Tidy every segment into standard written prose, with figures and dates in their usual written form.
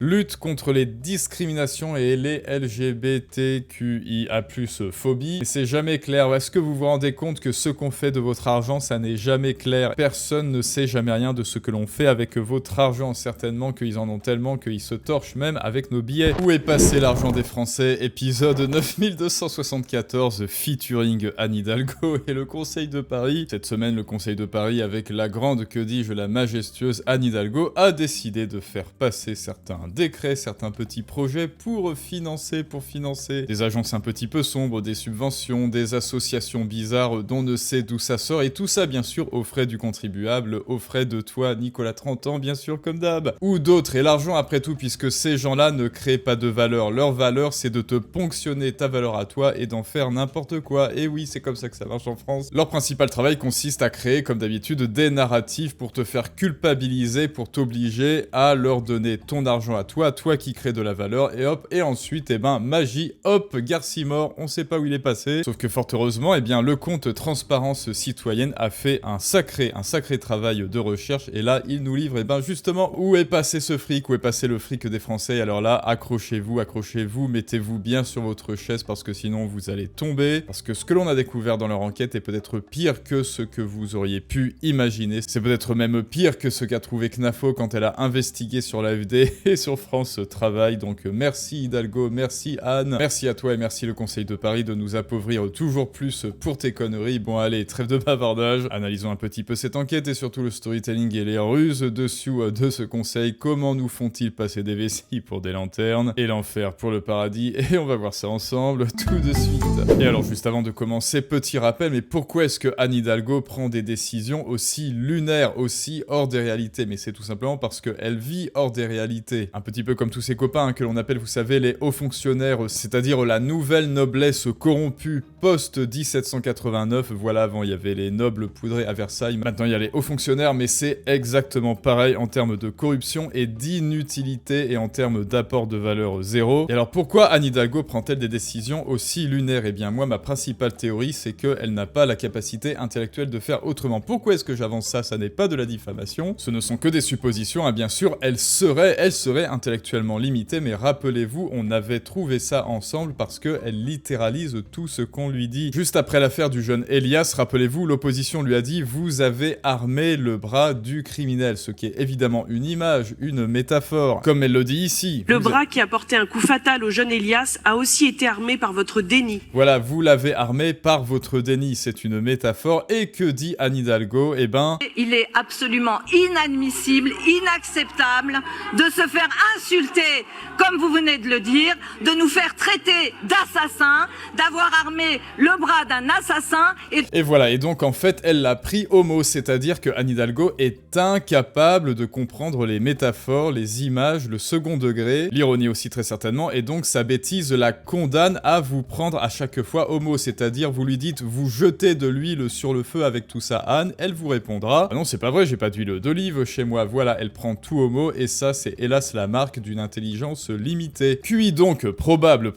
Lutte contre les discriminations et les LGBTQIA+, phobie. Et c'est jamais clair. Est-ce que vous vous rendez compte que ce qu'on fait de votre argent, ça n'est jamais clair? Personne ne sait jamais rien de ce que l'on fait avec votre argent. Certainement qu'ils en ont tellement qu'ils se torchent même avec nos billets. Où est passé l'argent des Français? Épisode 9274, featuring Anne Hidalgo et le Conseil de Paris. Cette semaine, le Conseil de Paris, avec la grande, que dis-je, la majestueuse Anne Hidalgo, a décidé de faire passer certains décrets, certains petits projets pour financer des agences un petit peu sombres, des subventions, des associations bizarres dont on ne sait d'où ça sort, et tout ça bien sûr aux frais du contribuable, aux frais de toi Nicolas 30 ans bien sûr comme d'hab, ou d'autres, et l'argent après tout, puisque ces gens-là ne créent pas de valeur, leur valeur c'est de te ponctionner ta valeur à toi et d'en faire n'importe quoi, et oui c'est comme ça que ça marche en France. Leur principal travail consiste à créer comme d'habitude des narratifs pour te faire culpabiliser, pour t'obliger à leur donner ton argent à toi qui crée de la valeur, et hop, et ensuite, magie, hop, Garcimore, on sait pas où il est passé. Sauf que fort heureusement, le compte Transparence Citoyenne a fait un sacré travail de recherche, et là, il nous livre, justement, où est passé ce fric, où est passé le fric des Français. Et alors là, accrochez-vous, mettez-vous bien sur votre chaise, parce que sinon, vous allez tomber, parce que ce que l'on a découvert dans leur enquête est peut-être pire que ce que vous auriez pu imaginer. C'est peut-être même pire que ce qu'a trouvé CNAFO quand elle a investigué sur l'AFD et sur France Travail. Donc merci Hidalgo, merci Anne, merci à toi et merci le Conseil de Paris de nous appauvrir toujours plus pour tes conneries. Bon allez, trêve de bavardage, analysons un petit peu cette enquête et surtout le storytelling et les ruses dessous de ce conseil. Comment nous font-ils passer des vessies pour des lanternes et l'enfer pour le paradis? Et on va voir ça ensemble tout de suite. Et alors juste avant de commencer, petit rappel, mais pourquoi est-ce que Anne Hidalgo prend des décisions aussi lunaires, aussi hors des réalités? Mais c'est tout simplement parce qu'elle vit hors des réalités. Un petit peu comme tous ses copains que l'on appelle, vous savez, les hauts fonctionnaires, c'est-à-dire la nouvelle noblesse corrompue post-1789. Voilà, avant il y avait les nobles poudrés à Versailles, maintenant il y a les hauts fonctionnaires, mais c'est exactement pareil en termes de corruption et d'inutilité et en termes d'apport de valeur zéro. Et alors pourquoi Anne Hidalgo prend-elle des décisions aussi lunaires? Eh bien moi, ma principale théorie, c'est qu'elle n'a pas la capacité intellectuelle de faire autrement. Pourquoi est-ce que j'avance ça? Ça n'est pas de la diffamation, ce ne sont que des suppositions, hein. Bien sûr, elle serait intellectuellement limitée, mais rappelez-vous, on avait trouvé ça ensemble parce qu'elle littéralise tout ce qu'on lui dit. Juste après l'affaire du jeune Elias, rappelez-vous, l'opposition lui a dit « Vous avez armé le bras du criminel », ce qui est évidemment une image, une métaphore, comme elle le dit ici. Le bras qui a porté un coup fatal au jeune Elias a aussi été armé par votre déni. Voilà, vous l'avez armé par votre déni, c'est une métaphore. Et que dit Anne Hidalgo? Il est absolument inadmissible, inacceptable de se faire insulter, comme vous venez de le dire, de nous faire traiter d'assassins, d'avoir armé le bras d'un assassin. Et voilà, et donc en fait, elle l'a pris au mot, c'est-à-dire que Anne Hidalgo est incapable de comprendre les métaphores, les images, le second degré, l'ironie aussi très certainement, et donc sa bêtise la condamne à vous prendre à chaque fois au mot, c'est-à-dire vous lui dites, vous jetez de l'huile sur le feu avec tout ça, Anne, elle vous répondra, ah non c'est pas vrai, j'ai pas d'huile d'olive chez moi, voilà, elle prend tout au mot, et ça c'est hélas la marque d'une intelligence limitée. QI donc probable,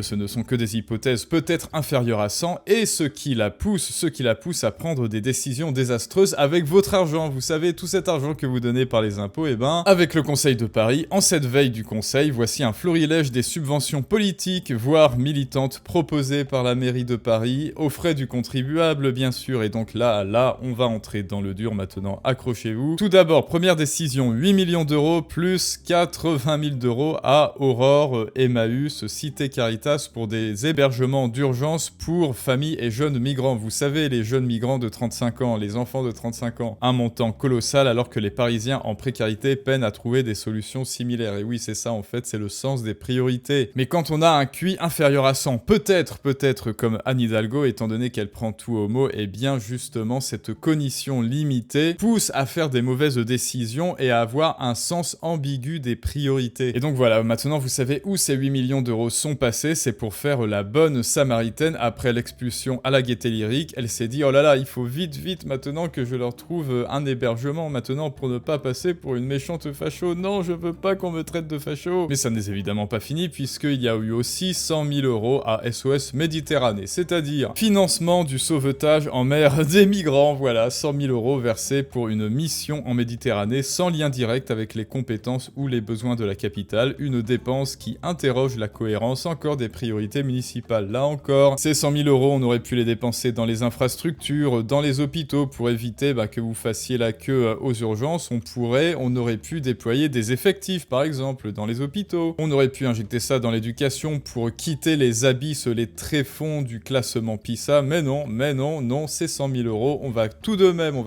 ce ne sont que des hypothèses peut-être inférieures à 100, et ce qui la pousse à prendre des décisions désastreuses avec votre argent. Vous savez, tout cet argent que vous donnez par les impôts, avec le Conseil de Paris, en cette veille du Conseil, voici un florilège des subventions politiques, voire militantes, proposées par la mairie de Paris, aux frais du contribuable bien sûr, et donc là, on va entrer dans le dur maintenant, accrochez-vous. Tout d'abord, première décision, 8 millions d'euros plus 80 000 d'euros à Aurore, Emmaüs, Cité Caritas pour des hébergements d'urgence pour familles et jeunes migrants. Vous savez, les jeunes migrants de 35 ans, les enfants de 35 ans. Un montant colossal alors que les Parisiens en précarité peinent à trouver des solutions similaires. Et oui, c'est ça en fait, c'est le sens des priorités. Mais quand on a un QI inférieur à 100, peut-être comme Anne Hidalgo, étant donné qu'elle prend tout au mot, et bien justement cette cognition limitée pousse à faire des mauvaises décisions et à avoir un sens ambigu des priorités. Et donc voilà, maintenant vous savez où ces 8 millions d'euros sont passés, c'est pour faire la bonne samaritaine après l'expulsion à la Gaîté Lyrique. Elle s'est dit, oh là là, il faut vite maintenant que je leur trouve un hébergement maintenant pour ne pas passer pour une méchante facho. Non, je veux pas qu'on me traite de facho. Mais ça n'est évidemment pas fini puisqu'il y a eu aussi 100 000 euros à SOS Méditerranée, c'est-à-dire financement du sauvetage en mer des migrants. Voilà, 100 000 euros versés pour une mission en Méditerranée sans lien direct avec les compétences ou les besoins de la capitale, une dépense qui interroge la cohérence encore des priorités municipales. Là encore, ces 100 000 €, on aurait pu les dépenser dans les infrastructures, dans les hôpitaux, pour éviter que vous fassiez la queue aux urgences. On aurait pu déployer des effectifs, par exemple, dans les hôpitaux. On aurait pu injecter ça dans l'éducation pour quitter les abysses, les tréfonds du classement PISA. Mais non, ces 100 000 €, on va tout de même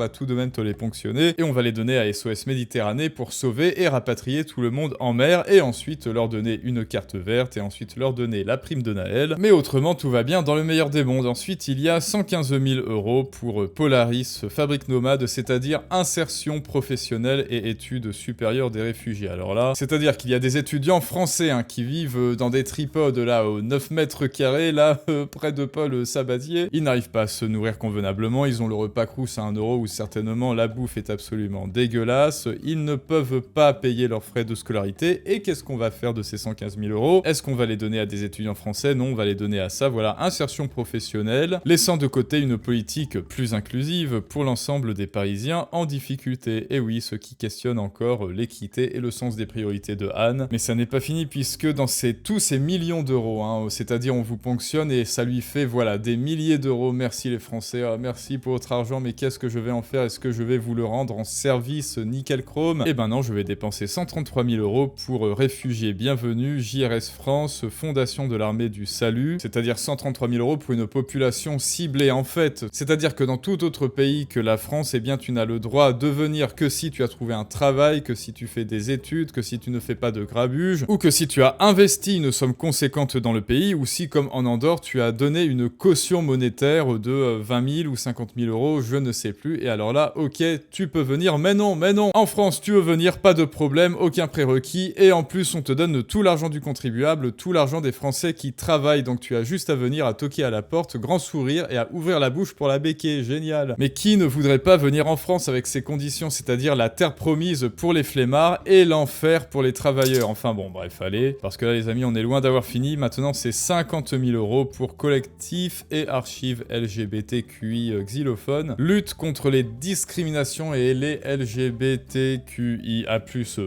te les ponctionner et on va les donner à SOS Méditerranée pour sauver et rapatrier tout le monde en mer et ensuite leur donner une carte verte et ensuite leur donner la prime de Naël. Mais autrement, tout va bien dans le meilleur des mondes. Ensuite, il y a 115 000 € pour Polaris, fabrique nomade, c'est-à-dire insertion professionnelle et études supérieures des réfugiés. Alors là, c'est-à-dire qu'il y a des étudiants français qui vivent dans des tripodes là aux 9 mètres carrés, là, près de Paul Sabatier. Ils n'arrivent pas à se nourrir convenablement, ils ont le repas Crous à 1 € où certainement la bouffe est absolument dégueulasse, ils ne peuvent pas payer leurs frais de scolarité, et qu'est-ce qu'on va faire de ces 115 000 €? Est-ce qu'on va les donner à des étudiants français? Non, on va les donner à ça, voilà, insertion professionnelle, laissant de côté une politique plus inclusive pour l'ensemble des Parisiens en difficulté. Et oui, ce qui questionne encore l'équité et le sens des priorités de Anne. Mais ça n'est pas fini puisque dans tous ces millions d'euros, c'est-à-dire on vous ponctionne et ça lui fait, voilà, des milliers d'euros. Merci les Français, merci pour votre argent, mais qu'est-ce que je vais en faire? Est-ce que je vais vous le rendre en service nickel chrome? Eh ben non, je vais dépenser 133 000 € pour Réfugiés Bienvenus, JRS France, Fondation de l'Armée du Salut, c'est-à-dire 133 000 € pour une population ciblée en fait. C'est-à-dire que dans tout autre pays que la France, eh bien tu n'as le droit de venir que si tu as trouvé un travail, que si tu fais des études, que si tu ne fais pas de grabuge, ou que si tu as investi une somme conséquente dans le pays, ou si comme en Andorre, tu as donné une caution monétaire de 20 000 ou 50 000 €, je ne sais plus, et alors là, ok, tu peux venir, mais non, en France, tu veux venir, pas de problème, aucun prérequis, et en plus, on te donne tout l'argent du contribuable, tout l'argent des Français qui travaillent, donc tu as juste à venir, à toquer à la porte, grand sourire, et à ouvrir la bouche pour la béquer, génial. Mais qui ne voudrait pas venir en France avec ces conditions, c'est-à-dire la terre promise pour les flemmards et l'enfer pour les travailleurs? Enfin bon, bref, allez, parce que là, les amis, on est loin d'avoir fini, maintenant, c'est 50 000 € pour collectifs et archives LGBTQI xylophones, lutte contre les discriminations et les LGBTQIA+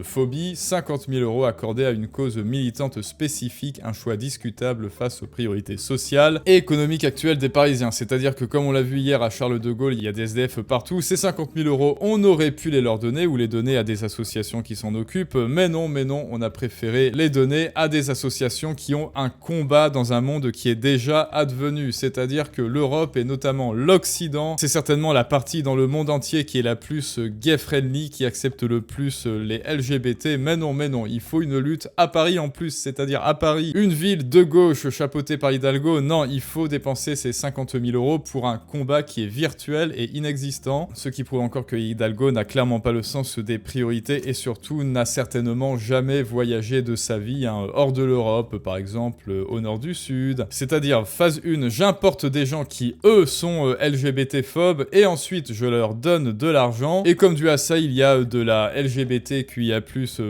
phobie, 50 000 € accordés à une cause militante spécifique, un choix discutable face aux priorités sociales et économiques actuelles des Parisiens. C'est-à-dire que comme on l'a vu hier à Charles de Gaulle, il y a des SDF partout, ces 50 000 €, on aurait pu les leur donner ou les donner à des associations qui s'en occupent, mais non, on a préféré les donner à des associations qui ont un combat dans un monde qui est déjà advenu. C'est-à-dire que l'Europe et notamment l'Occident, c'est certainement la partie dans le monde entier qui est la plus gay-friendly, qui accepte le plus les LGBT, mais non, il faut une lutte à Paris en plus, c'est-à-dire à Paris, une ville de gauche chapeautée par Hidalgo, non, il faut dépenser ces 50 000 € pour un combat qui est virtuel et inexistant, ce qui prouve encore que Hidalgo n'a clairement pas le sens des priorités et surtout n'a certainement jamais voyagé de sa vie hors de l'Europe, par exemple au nord du sud. C'est-à-dire, phase 1, j'importe des gens qui, eux, sont LGBT-phobes et ensuite je leur donne de l'argent, et comme dû à ça, il y a de la LGBTQIA+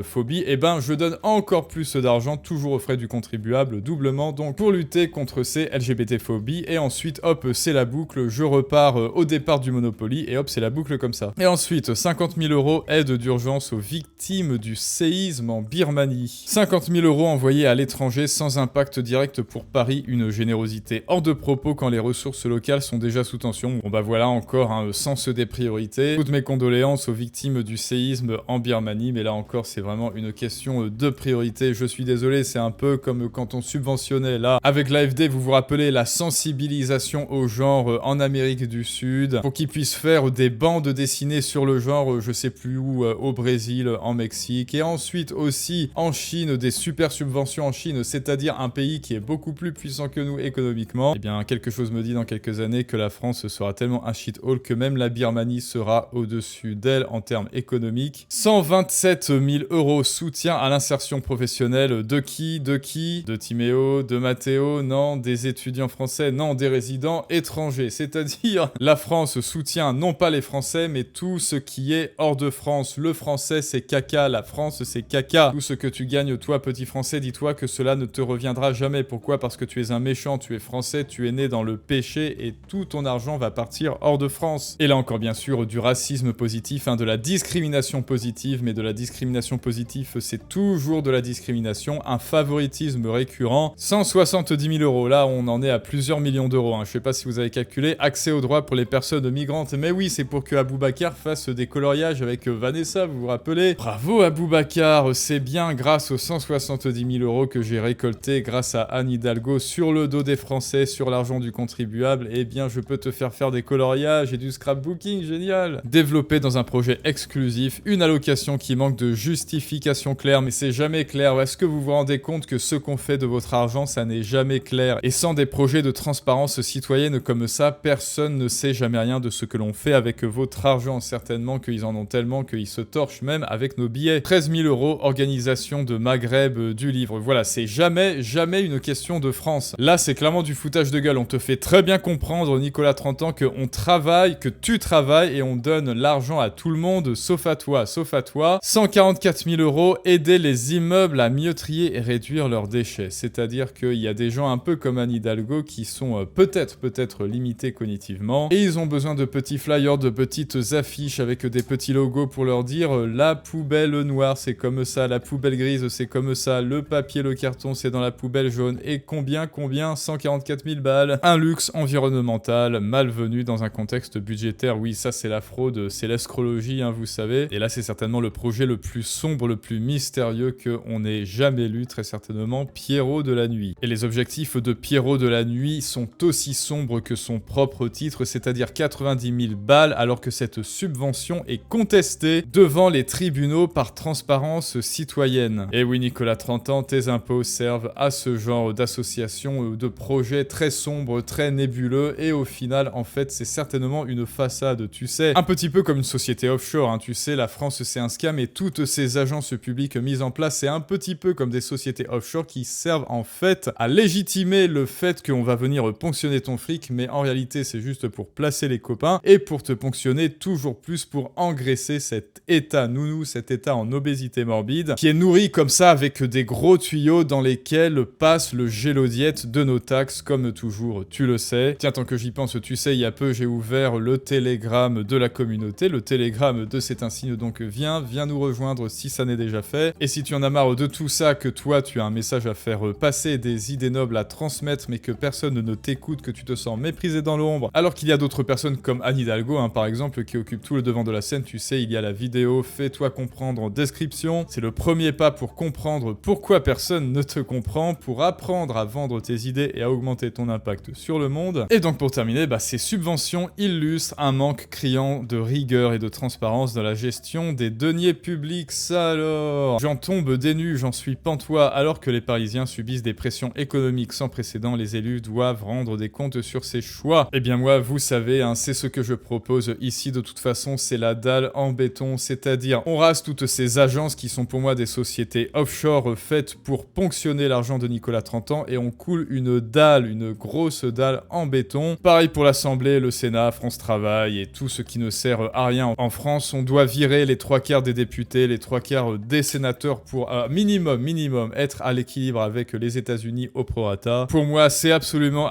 phobie, et ben je donne encore plus d'argent, toujours aux frais du contribuable, doublement, donc pour lutter contre ces LGBT-phobies, et ensuite, hop, c'est la boucle, je repars au départ du Monopoly, et hop, c'est la boucle comme ça. Et ensuite, 50 000 € aide d'urgence aux victimes du séisme en Birmanie. 50 000 € envoyés à l'étranger sans impact direct pour Paris, une générosité hors de propos quand les ressources locales sont déjà sous tension. Bon bah voilà encore un sens des priorités. Toutes mes condoléances aux victimes du séisme en Birmanie, mais là encore c'est vraiment une question de priorité. Je suis désolé, c'est un peu comme quand on subventionnait là avec l'AFD, vous vous rappelez la sensibilisation au genre en Amérique du Sud pour qu'ils puissent faire des bandes dessinées sur le genre, je sais plus où, au Brésil, en Mexique, et ensuite aussi en Chine, des super subventions en Chine, c'est-à-dire un pays qui est beaucoup plus puissant que nous économiquement. Eh bien quelque chose me dit dans quelques années que la France sera tellement un shithole que même la Birmanie sera au-dessus d'elle en termes économiques. 127 000 € soutien à l'insertion professionnelle de qui? De Timéo, de Matteo, non, des étudiants français, non, des résidents étrangers. C'est-à-dire, la France soutient non pas les Français, mais tout ce qui est hors de France. Le français, c'est caca, la France, c'est caca. Tout ce que tu gagnes, toi, petit français, dis-toi que cela ne te reviendra jamais. Pourquoi? Parce que tu es un méchant, tu es français, tu es né dans le péché et tout ton argent va partir hors de France. Et là encore, bien sûr, du racisme positif, de la discrimination positive, mais de la discrimination positive dispositif, c'est toujours de la discrimination, un favoritisme récurrent. 170 000 €, là on en est à plusieurs millions d'euros, hein. Je sais pas si vous avez calculé. Accès aux droits pour les personnes migrantes, mais oui, c'est pour que Aboubacar fasse des coloriages avec Vanessa, vous vous rappelez? Bravo Aboubacar, c'est bien grâce aux 170 000 € que j'ai récolté grâce à Anne Hidalgo sur le dos des Français, sur l'argent du contribuable, eh bien je peux te faire des coloriages et du scrapbooking, génial. Développer dans un projet exclusif, une allocation qui manque de justification claire, mais c'est jamais clair. Est-ce que vous vous rendez compte que ce qu'on fait de votre argent, ça n'est jamais clair? Et sans des projets de transparence citoyenne comme ça, personne ne sait jamais rien de ce que l'on fait avec votre argent. Certainement qu'ils en ont tellement qu'ils se torchent même avec nos billets. 13 000 €, organisation de Maghreb du livre. Voilà, c'est jamais une question de France. Là, c'est clairement du foutage de gueule. On te fait très bien comprendre, Nicolas 30 ans, qu'on travaille, que tu travailles et on donne l'argent à tout le monde, sauf à toi, 144 000 €, aider les immeubles à mieux trier et réduire leurs déchets. C'est-à-dire qu'il y a des gens un peu comme Anne Hidalgo qui sont peut-être limités cognitivement et ils ont besoin de petits flyers, de petites affiches avec des petits logos pour leur dire la poubelle noire c'est comme ça, la poubelle grise c'est comme ça, le papier, le carton c'est dans la poubelle jaune et combien 144 000 balles. Un luxe environnemental malvenu dans un contexte budgétaire. Oui, ça c'est la fraude, c'est l'escrologie, hein, vous savez. Et là c'est certainement le projet le plus sombre, le plus mystérieux qu'on ait jamais lu, très certainement, Pierrot de la Nuit. Et les objectifs de Pierrot de la Nuit sont aussi sombres que son propre titre, c'est-à-dire 90 000 balles, alors que cette subvention est contestée devant les tribunaux par transparence citoyenne. Et oui, Nicolas 30 ans, tes impôts servent à ce genre d'association, de projets très sombres, très nébuleux, et au final, en fait, c'est certainement une façade, tu sais, un petit peu comme une société offshore, hein, tu sais, la France c'est un scam, et toutes ces agences publiques mises en place, c'est un petit peu comme des sociétés offshore qui servent en fait à légitimer le fait qu'on va venir ponctionner ton fric, mais en réalité c'est juste pour placer les copains, et pour te ponctionner toujours plus pour engraisser cet état nounou, cet état en obésité morbide, qui est nourri comme ça avec des gros tuyaux dans lesquels passe le gélodiète de nos taxes, comme toujours, tu le sais. Tiens, tant que j'y pense, tu sais, il y a peu, j'ai ouvert le Telegram de la communauté, le Telegram de C'est un signe, donc viens nous rejoindre si ça n'est déjà fait. Et si tu en as marre de tout ça, que toi, tu as un message à faire passer, des idées nobles à transmettre, mais que personne ne t'écoute, que tu te sens méprisé dans l'ombre, alors qu'il y a d'autres personnes comme Anne Hidalgo, hein, par exemple, qui occupent tout le devant de la scène, tu sais, il y a la vidéo, fais-toi comprendre en description. C'est le premier pas pour comprendre pourquoi personne ne te comprend, pour apprendre à vendre tes idées et à augmenter ton impact sur le monde. Et donc pour terminer, ces subventions illustrent un manque criant de rigueur et de transparence dans la gestion des deniers publics. Ça alors, j'en tombe des nues, j'en suis pantois, alors que les Parisiens subissent des pressions économiques sans précédent, les élus doivent rendre des comptes sur ces choix. Eh bien moi, vous savez, hein, c'est ce que je propose ici, de toute façon, c'est la dalle en béton, c'est-à-dire on rase toutes ces agences qui sont pour moi des sociétés offshore faites pour ponctionner l'argent de Nicolas 30 ans et on coule une dalle, une grosse dalle en béton. Pareil pour l'Assemblée, le Sénat, France Travail et tout ce qui ne sert à rien. En France, on doit virer les 3/4 des députés, les 3/4 des sénateurs pour minimum être à l'équilibre avec les États-Unis au prorata. Pour moi, c'est absolument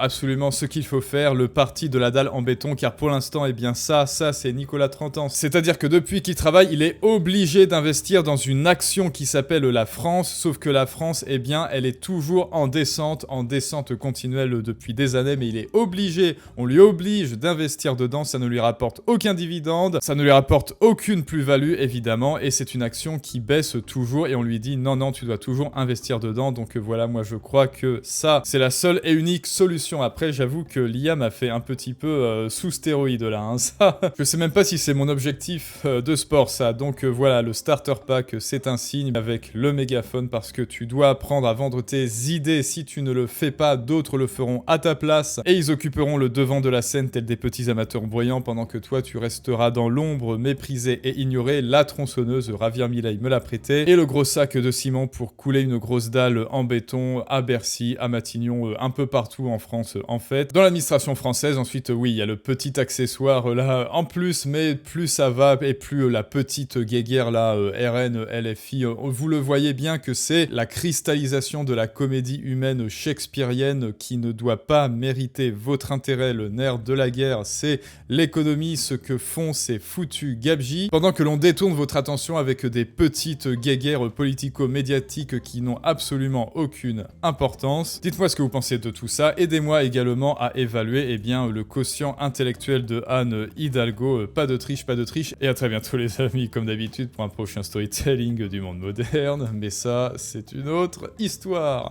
ce qu'il faut faire, le parti de la dalle en béton, car pour l'instant, eh bien ça c'est Nicolas 30 ans. C'est-à-dire que depuis qu'il travaille, il est obligé d'investir dans une action qui s'appelle la France, sauf que la France, eh bien, elle est toujours en descente continuelle depuis des années, mais il est obligé, on lui oblige d'investir dedans, ça ne lui rapporte aucun dividende, ça ne lui rapporte aucune plus-value, évidemment, et c'est une action qui baisse toujours, et on lui dit non, tu dois toujours investir dedans, donc voilà, moi je crois que ça, c'est la seule et unique solution. Après, j'avoue que l'IA m'a fait un petit peu sous stéroïde là, hein, ça, je sais même pas si c'est mon objectif de sport, ça, donc voilà, le starter pack, c'est un signe avec le mégaphone, parce que tu dois apprendre à vendre tes idées, si tu ne le fais pas, d'autres le feront à ta place, et ils occuperont le devant de la scène tels des petits amateurs bruyants, pendant que toi tu resteras dans l'ombre, méprisé et ignoré. La tronçonneuse, Ravir Milei me l'a prêté, et le gros sac de ciment pour couler une grosse dalle en béton à Bercy, à Matignon, un peu partout en France en fait. Dans l'administration française, ensuite, oui, il y a le petit accessoire là en plus, mais plus ça va et plus la petite guéguerre là, RN, LFI, vous le voyez bien que c'est la cristallisation de la comédie humaine shakespearienne qui ne doit pas mériter votre intérêt. Le nerf de la guerre, c'est l'économie, ce que font ces foutus gabjis, pendant que l'on détourne votre attention avec des petits petites guéguerres politico-médiatiques qui n'ont absolument aucune importance. Dites-moi ce que vous pensez de tout ça. Aidez-moi également à évaluer le quotient intellectuel de Anne Hidalgo. Pas de triche, pas de triche. Et à très bientôt les amis, comme d'habitude, pour un prochain storytelling du monde moderne. Mais ça, c'est une autre histoire.